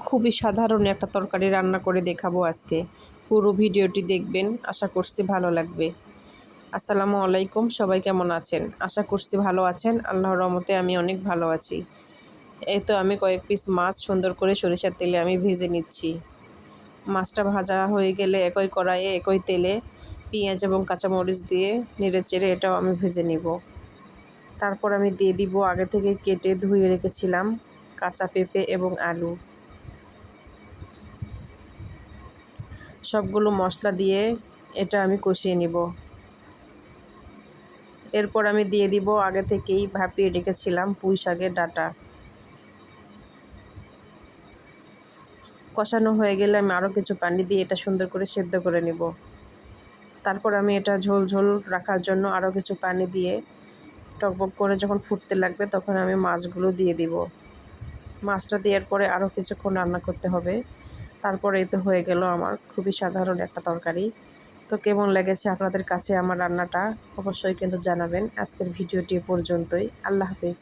খুবই সাধারণ একটা তরকারি রান্না করে দেখাবো আজকে। পুরো ভিডিওটি দেখবেন, আশা করছি ভালো লাগবে। আসসালামু আলাইকুম, সবাই কেমন আছেন? আশা করছি ভালো আছেন। আল্লাহর রহমতে আমি অনেক ভালো আছি। এই তো আমি কয়েক পিস মাছ সুন্দর করে সরিষার তেলে আমি ভেজে নিচ্ছি। মাছটা ভাজা হয়ে গেলে একই কড়াইয়ে একই তেলে পেঁয়াজ এবং কাঁচামরিচ দিয়ে নেড়েচেড়ে এটাও আমি ভেজে নিব। তারপর আমি দিয়ে দিব আগে থেকে কেটে ধুয়ে রেখেছিলাম কাঁচা পেঁপে এবং আলু। সবগুলো মশলা দিয়ে এটা আমি কষিয়ে নিব। এরপর আমি দিয়ে দিব আগে থেকেই ভাপিয়ে রেখেছিলাম পুঁই শাকের ডাঁটা। কষানো হয়ে গেলে আমি আরও কিছু পানি দিয়ে এটা সুন্দর করে সেদ্ধ করে নিব। তারপর আমি এটা ঝোল ঝোল রাখার জন্য আরও কিছু পানি দিয়ে টকবক করে যখন ফুটতে লাগবে তখন আমি মাছগুলো দিয়ে দিব। মাছটা দেওয়ার পরে আরও কিছুক্ষণ রান্না করতে হবে। তারপরে এই তো হয়ে গেল আমার খুবই সাধারণ একটা তরকারি। তো কেমন লেগেছে আপনাদের কাছে আমার রান্নাটা অবশ্যই কিন্তু জানাবেন। আজকের ভিডিওটি পর্যন্তই। আল্লাহ হাফেজ।